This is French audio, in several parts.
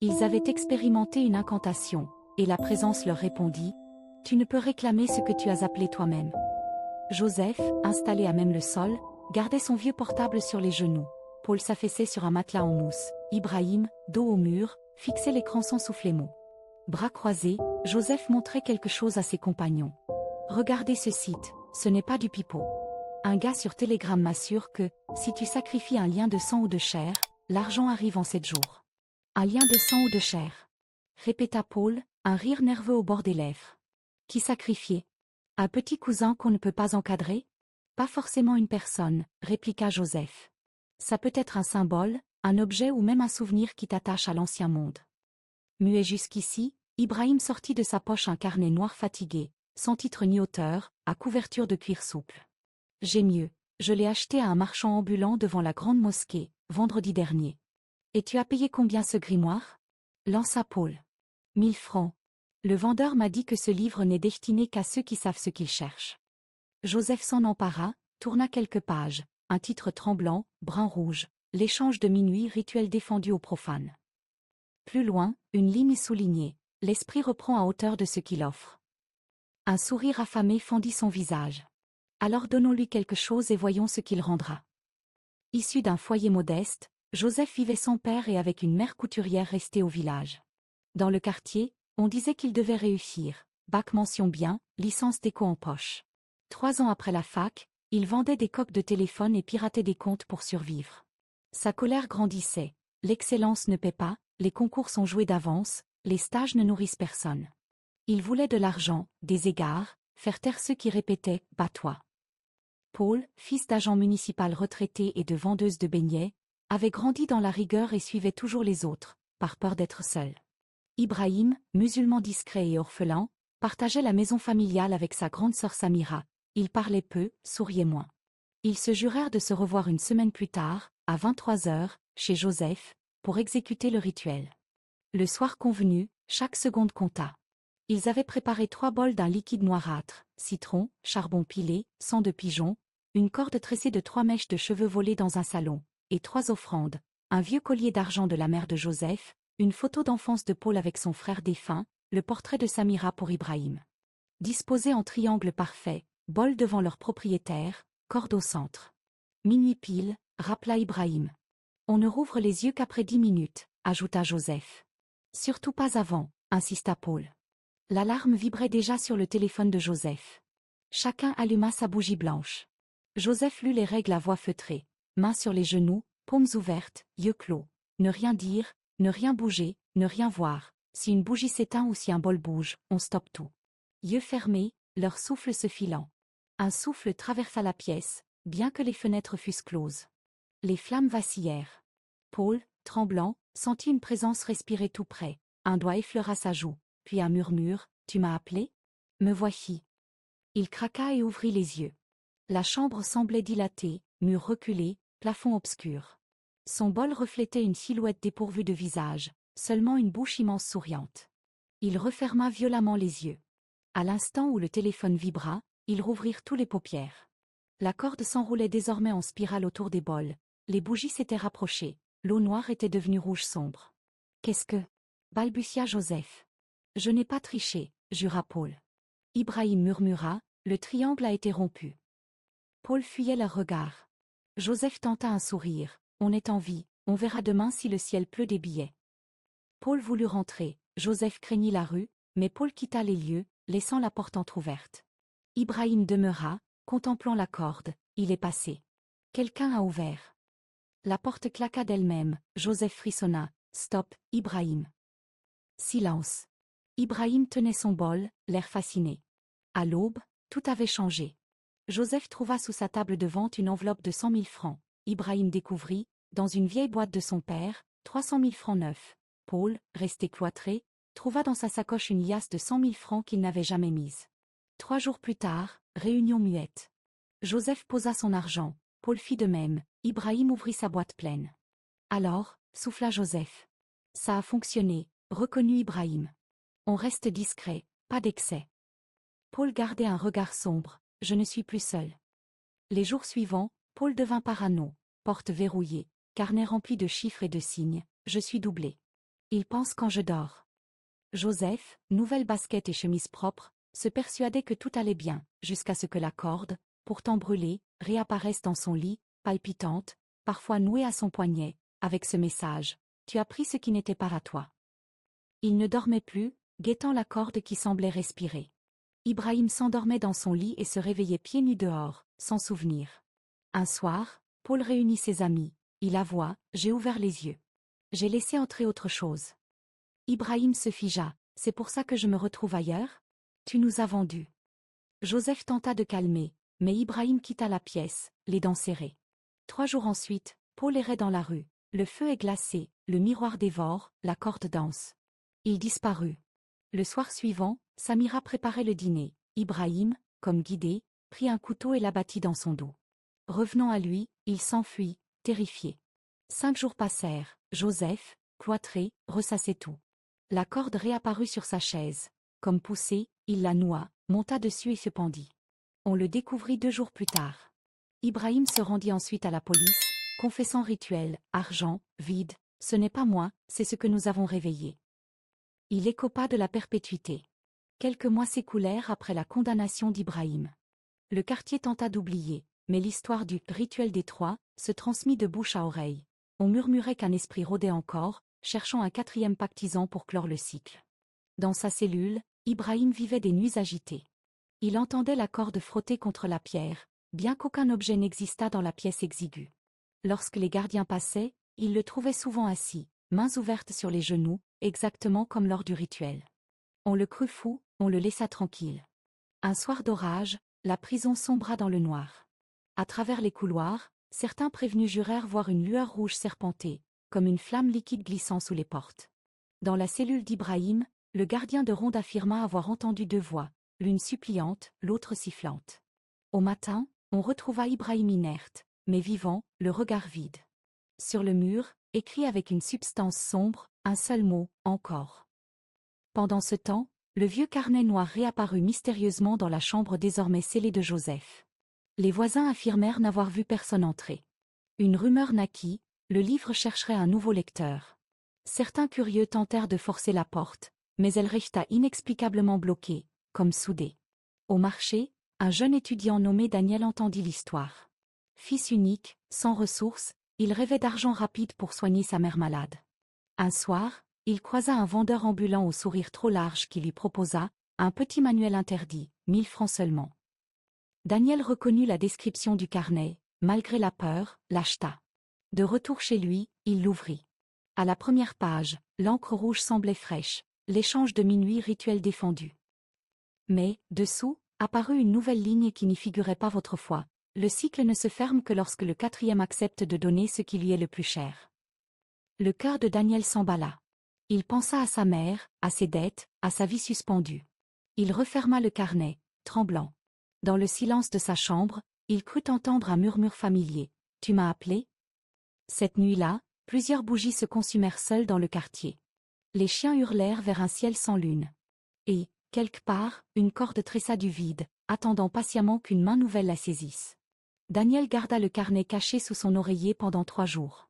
Ils avaient expérimenté une incantation, et la présence leur répondit « Tu ne peux réclamer ce que tu as appelé toi-même ». Joseph, installé à même le sol, gardait son vieux portable sur les genoux. Paul s'affaissait sur un matelas en mousse. Ibrahim, dos au mur, fixait l'écran sans souffler mot. Bras croisés, Joseph montrait quelque chose à ses compagnons. « Regardez ce site, ce n'est pas du pipeau. Un gars sur Telegram m'assure que, si tu sacrifies un lien de sang ou de chair, l'argent arrive en 7 jours. » Un lien de sang ou de chair, répéta Paul, un rire nerveux au bord des lèvres. Qui sacrifier? Un petit cousin qu'on ne peut pas encadrer? Pas forcément une personne, répliqua Joseph. Ça peut être un symbole, un objet ou même un souvenir qui t'attache à l'ancien monde. Muet jusqu'ici, Ibrahim sortit de sa poche un carnet noir fatigué, sans titre ni auteur, à couverture de cuir souple. J'ai mieux, je l'ai acheté à un marchand ambulant devant la grande mosquée, vendredi dernier. Et tu as payé combien ce grimoire? Lança Paul. 1000 francs. Le vendeur m'a dit que ce livre n'est destiné qu'à ceux qui savent ce qu'ils cherchent. Joseph s'en empara, tourna quelques pages, un titre tremblant, brun-rouge, l'échange de minuit rituel défendu aux profanes. Plus loin, une ligne soulignée, l'esprit reprend à hauteur de ce qu'il offre. Un sourire affamé fendit son visage. Alors donnons-lui quelque chose et voyons ce qu'il rendra. Issu d'un foyer modeste, Joseph vivait sans père et avec une mère couturière restée au village. Dans le quartier, on disait qu'il devait réussir, bac mention bien, licence d'éco en poche. 3 ans après la fac, il vendait des coques de téléphone et piratait des comptes pour survivre. Sa colère grandissait, l'excellence ne paie pas, les concours sont joués d'avance, les stages ne nourrissent personne. Il voulait de l'argent, des égards, faire taire ceux qui répétaient « bats-toi ». Paul, fils d'agent municipal retraité et de vendeuse de beignets, avait grandi dans la rigueur et suivait toujours les autres, par peur d'être seul. Ibrahim, musulman discret et orphelin, partageait la maison familiale avec sa grande sœur Samira. Il parlait peu, souriait moins. Ils se jurèrent de se revoir une semaine plus tard, à 23 heures, chez Joseph, pour exécuter le rituel. Le soir convenu, chaque seconde compta. Ils avaient préparé 3 bols d'un liquide noirâtre, citron, charbon pilé, sang de pigeon, une corde tressée de 3 mèches de cheveux volés dans un salon, et 3 offrandes, un vieux collier d'argent de la mère de Joseph, une photo d'enfance de Paul avec son frère défunt, le portrait de Samira pour Ibrahim. Disposés en triangle parfait, bol devant leur propriétaire, corde au centre. Minuit pile, rappela Ibrahim. On ne rouvre les yeux qu'après 10 minutes, ajouta Joseph. Surtout pas avant, insista Paul. L'alarme vibrait déjà sur le téléphone de Joseph. Chacun alluma sa bougie blanche. Joseph lut les règles à voix feutrée. Mains sur les genoux, paumes ouvertes, yeux clos. Ne rien dire, ne rien bouger, ne rien voir. Si une bougie s'éteint ou si un bol bouge, on stoppe tout. Yeux fermés, leur souffle se filant. Un souffle traversa la pièce, bien que les fenêtres fussent closes. Les flammes vacillèrent. Paul, tremblant, sentit une présence respirer tout près. Un doigt effleura sa joue, puis un murmure, « Tu m'as appelé ? Me voici. » Il craqua et ouvrit les yeux. La chambre semblait dilatée, murs reculés, plafond obscur. Son bol reflétait une silhouette dépourvue de visage, seulement une bouche immense souriante. Il referma violemment les yeux. À l'instant où le téléphone vibra, ils rouvrirent tous les paupières. La corde s'enroulait désormais en spirale autour des bols, les bougies s'étaient rapprochées, l'eau noire était devenue rouge sombre. « Qu'est-ce que... » balbutia Joseph. « Je n'ai pas triché, » jura Paul. Ibrahim murmura, « Le triangle a été rompu. » Paul fuyait leur regard. Joseph tenta un sourire, « On est en vie, on verra demain si le ciel pleut des billets. » Paul voulut rentrer, Joseph craignit la rue, mais Paul quitta les lieux, laissant la porte entr'ouverte. Ibrahim demeura, contemplant la corde, il est passé. Quelqu'un a ouvert. La porte claqua d'elle-même, Joseph frissonna, « Stop, Ibrahim. » Silence. Ibrahim tenait son bol, l'air fasciné. À l'aube, tout avait changé. Joseph trouva sous sa table de vente une enveloppe de 100 000 francs. Ibrahim découvrit, dans une vieille boîte de son père, 300 000 francs neufs. Paul, resté cloîtré, trouva dans sa sacoche une liasse de 100 000 francs qu'il n'avait jamais mise. 3 jours plus tard, réunion muette. Joseph posa son argent, Paul fit de même, Ibrahim ouvrit sa boîte pleine. Alors, souffla Joseph. Ça a fonctionné, reconnut Ibrahim. On reste discret, pas d'excès. Paul gardait un regard sombre, je ne suis plus seul. Les jours suivants, Paul devint parano, porte verrouillée, carnet rempli de chiffres et de signes, je suis doublé. Il pense quand je dors. Joseph, nouvelle basket et chemise propre, se persuadait que tout allait bien, jusqu'à ce que la corde, pourtant brûlée, réapparaisse dans son lit, palpitante, parfois nouée à son poignet, avec ce message: tu as pris ce qui n'était pas à toi. Il ne dormait plus, guettant la corde qui semblait respirer. Ibrahim s'endormait dans son lit et se réveillait pieds nus dehors, sans souvenir. Un soir, Paul réunit ses amis. Il avoua: j'ai ouvert les yeux. J'ai laissé entrer autre chose. Ibrahim se figea. C'est pour ça que je me retrouve ailleurs? Tu nous as vendus. Joseph tenta de calmer, mais Ibrahim quitta la pièce, les dents serrées. 3 jours ensuite, Paul errait dans la rue. Le feu est glacé, le miroir dévore, la corde danse. Il disparut. Le soir suivant, Samira préparait le dîner. Ibrahim, comme guidé, prit un couteau et l'abattit dans son dos. Revenant à lui, il s'enfuit, terrifié. 5 jours passèrent. Joseph, cloîtré, ressassait tout. La corde réapparut sur sa chaise. Comme poussé, il la noua, monta dessus et se pendit. On le découvrit 2 jours plus tard. Ibrahim se rendit ensuite à la police, confessant rituel: argent, vide, ce n'est pas moi, c'est ce que nous avons réveillé. Il écopa de la perpétuité. Quelques mois s'écoulèrent après la condamnation d'Ibrahim. Le quartier tenta d'oublier, mais l'histoire du rituel des 3 se transmit de bouche à oreille. On murmurait qu'un esprit rôdait encore, cherchant un 4e pactisan pour clore le cycle. Dans sa cellule, Ibrahim vivait des nuits agitées. Il entendait la corde frotter contre la pierre, bien qu'aucun objet n'existât dans la pièce exiguë. Lorsque les gardiens passaient, il le trouvait souvent assis, mains ouvertes sur les genoux, exactement comme lors du rituel. On le crut fou, on le laissa tranquille. Un soir d'orage, la prison sombra dans le noir. À travers les couloirs, certains prévenus jurèrent voir une lueur rouge serpenter, comme une flamme liquide glissant sous les portes. Dans la cellule d'Ibrahim, le gardien de ronde affirma avoir entendu 2 voix, l'une suppliante, l'autre sifflante. Au matin, on retrouva Ibrahim inerte, mais vivant, le regard vide. Sur le mur, écrit avec une substance sombre, un seul mot: encore. Pendant ce temps, le vieux carnet noir réapparut mystérieusement dans la chambre désormais scellée de Joseph. Les voisins affirmèrent n'avoir vu personne entrer. Une rumeur naquit: le livre chercherait un nouveau lecteur. Certains curieux tentèrent de forcer la porte, mais elle resta inexplicablement bloquée, comme soudée. Au marché, un jeune étudiant nommé Daniel entendit l'histoire. Fils unique, sans ressources, il rêvait d'argent rapide pour soigner sa mère malade. Un soir, il croisa un vendeur ambulant au sourire trop large qui lui proposa un petit manuel interdit, 1000 francs seulement. Daniel reconnut la description du carnet, malgré la peur, l'acheta. De retour chez lui, il l'ouvrit. À la première page, l'encre rouge semblait fraîche, l'échange de minuit rituel défendu. Mais, dessous, apparut une nouvelle ligne qui n'y figurait pas votre foi. Le cycle ne se ferme que lorsque le 4e accepte de donner ce qui lui est le plus cher. Le cœur de Daniel s'emballa. Il pensa à sa mère, à ses dettes, à sa vie suspendue. Il referma le carnet, tremblant. Dans le silence de sa chambre, il crut entendre un murmure familier. « Tu m'as appelé ?» Cette nuit-là, plusieurs bougies se consumèrent seules dans le quartier. Les chiens hurlèrent vers un ciel sans lune. Et, quelque part, une corde tressa du vide, attendant patiemment qu'une main nouvelle la saisisse. Daniel garda le carnet caché sous son oreiller pendant 3 jours.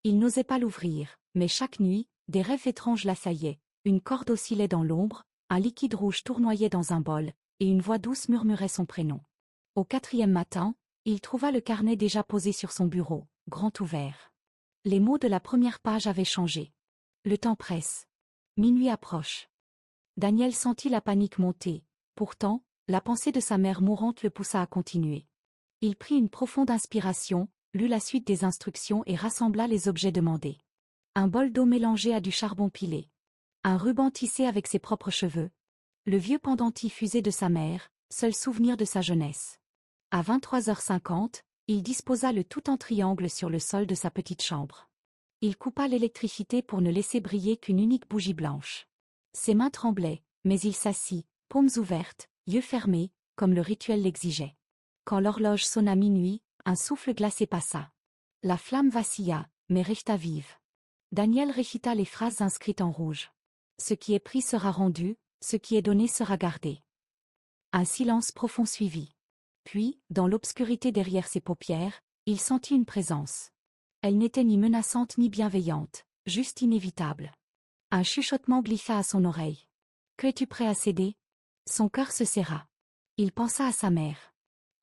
Il n'osait pas l'ouvrir, mais chaque nuit, des rêves étranges l'assaillaient. Une corde oscillait dans l'ombre, un liquide rouge tournoyait dans un bol, et une voix douce murmurait son prénom. Au 4e matin, il trouva le carnet déjà posé sur son bureau, grand ouvert. Les mots de la première page avaient changé. Le temps presse. Minuit approche. Daniel sentit la panique monter. Pourtant, la pensée de sa mère mourante le poussa à continuer. Il prit une profonde inspiration, lut la suite des instructions et rassembla les objets demandés. Un bol d'eau mélangé à du charbon pilé. Un ruban tissé avec ses propres cheveux. Le vieux pendentif usé de sa mère, seul souvenir de sa jeunesse. À 23h50, il disposa le tout en triangle sur le sol de sa petite chambre. Il coupa l'électricité pour ne laisser briller qu'une unique bougie blanche. Ses mains tremblaient, mais il s'assit, paumes ouvertes, yeux fermés, comme le rituel l'exigeait. Quand l'horloge sonna minuit, un souffle glacé passa. La flamme vacilla, mais resta vive. Daniel récita les phrases inscrites en rouge. Ce qui est pris sera rendu, ce qui est donné sera gardé. Un silence profond suivit. Puis, dans l'obscurité derrière ses paupières, il sentit une présence. Elle n'était ni menaçante ni bienveillante, juste inévitable. Un chuchotement glissa à son oreille. « Que es-tu prêt à céder ?» Son cœur se serra. Il pensa à sa mère.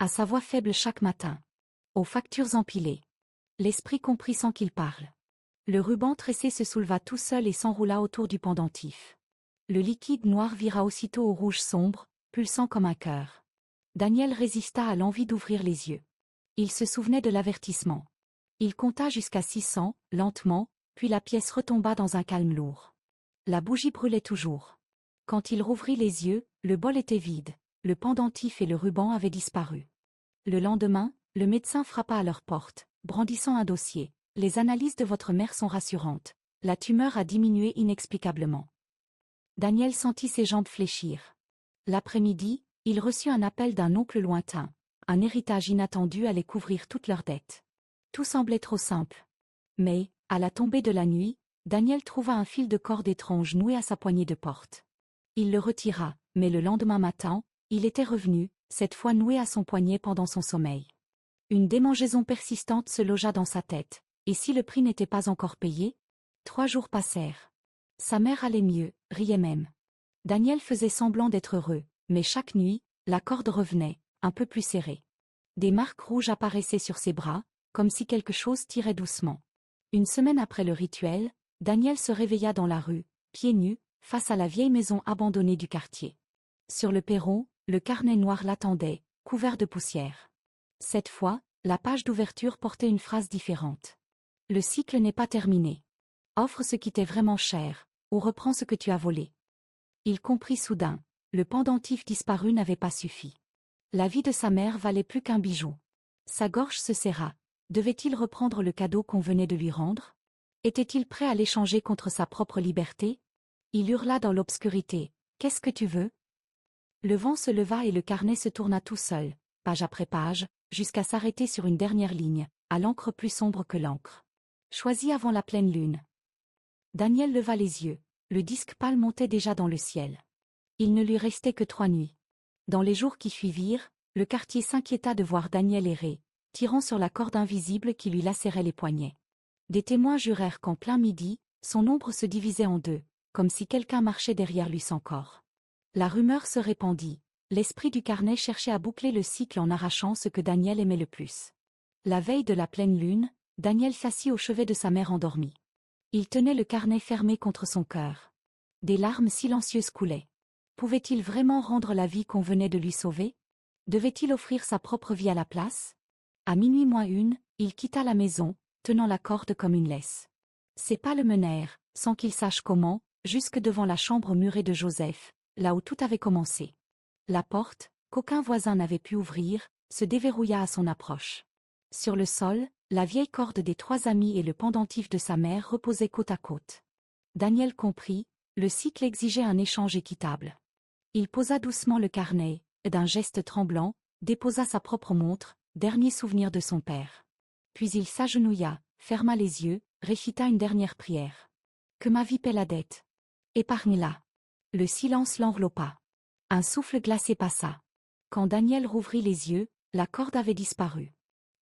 À sa voix faible chaque matin. Aux factures empilées. L'esprit comprit sans qu'il parle. Le ruban tressé se souleva tout seul et s'enroula autour du pendentif. Le liquide noir vira aussitôt au rouge sombre, pulsant comme un cœur. Daniel résista à l'envie d'ouvrir les yeux. Il se souvenait de l'avertissement. Il compta jusqu'à 600, lentement, puis la pièce retomba dans un calme lourd. La bougie brûlait toujours. Quand il rouvrit les yeux, le bol était vide, le pendentif et le ruban avaient disparu. Le lendemain, le médecin frappa à leur porte, brandissant un dossier. « Les analyses de votre mère sont rassurantes. La tumeur a diminué inexplicablement. » Daniel sentit ses jambes fléchir. L'après-midi, il reçut un appel d'un oncle lointain. Un héritage inattendu allait couvrir toutes leurs dettes. Tout semblait trop simple. Mais, à la tombée de la nuit, Daniel trouva un fil de corde étrange noué à sa poignée de porte. Il le retira, mais le lendemain matin, il était revenu, cette fois noué à son poignet pendant son sommeil. Une démangeaison persistante se logea dans sa tête. Et si le prix n'était pas encore payé? 3 jours passèrent. Sa mère allait mieux, riait même. Daniel faisait semblant d'être heureux, mais chaque nuit, la corde revenait, un peu plus serrée. Des marques rouges apparaissaient sur ses bras, comme si quelque chose tirait doucement. Une semaine après le rituel, Daniel se réveilla dans la rue, pieds nus, face à la vieille maison abandonnée du quartier. Sur le perron, le carnet noir l'attendait, couvert de poussière. Cette fois, la page d'ouverture portait une phrase différente. Le cycle n'est pas terminé. Offre ce qui t'est vraiment cher, ou reprends ce que tu as volé. Il comprit soudain, le pendentif disparu n'avait pas suffi. La vie de sa mère valait plus qu'un bijou. Sa gorge se serra. Devait-il reprendre le cadeau qu'on venait de lui rendre? Était-il prêt à l'échanger contre sa propre liberté? Il hurla dans l'obscurité. « Qu'est-ce que tu veux ?» Le vent se leva et le carnet se tourna tout seul, page après page, jusqu'à s'arrêter sur une dernière ligne, à l'encre plus sombre que l'encre. Choisi avant la pleine lune. Daniel leva les yeux. Le disque pâle montait déjà dans le ciel. Il ne lui restait que 3 nuits. Dans les jours qui suivirent, le quartier s'inquiéta de voir Daniel errer, tirant sur la corde invisible qui lui lacérait les poignets. Des témoins jurèrent qu'en plein midi, son ombre se divisait en deux, comme si quelqu'un marchait derrière lui sans corps. La rumeur se répandit. L'esprit du carnet cherchait à boucler le cycle en arrachant ce que Daniel aimait le plus. La veille de la pleine lune, Daniel s'assit au chevet de sa mère endormie. Il tenait le carnet fermé contre son cœur. Des larmes silencieuses coulaient. Pouvait-il vraiment rendre la vie qu'on venait de lui sauver? Devait-il offrir sa propre vie à la place? À minuit moins une, il quitta la maison, tenant la corde comme une laisse. Ses pas le menèrent, sans qu'il sache comment, jusque devant la chambre murée de Joseph, là où tout avait commencé. La porte, qu'aucun voisin n'avait pu ouvrir, se déverrouilla à son approche. Sur le sol, la vieille corde des 3 amis et le pendentif de sa mère reposaient côte à côte. Daniel comprit, le cycle exigeait un échange équitable. Il posa doucement le carnet, et d'un geste tremblant, déposa sa propre montre, dernier souvenir de son père. Puis il s'agenouilla, ferma les yeux, récita une dernière prière. « Que ma vie paie la dette. Épargne-la. » Le silence l'enveloppa. Un souffle glacé passa. Quand Daniel rouvrit les yeux, la corde avait disparu.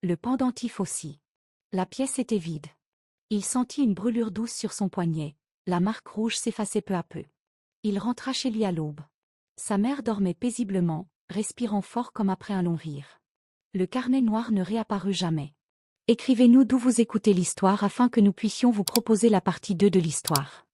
Le pendentif aussi. La pièce était vide. Il sentit une brûlure douce sur son poignet. La marque rouge s'effaçait peu à peu. Il rentra chez lui à l'aube. Sa mère dormait paisiblement, respirant fort comme après un long rire. Le carnet noir ne réapparut jamais. Écrivez-nous d'où vous écoutez l'histoire afin que nous puissions vous proposer la partie 2 de l'histoire.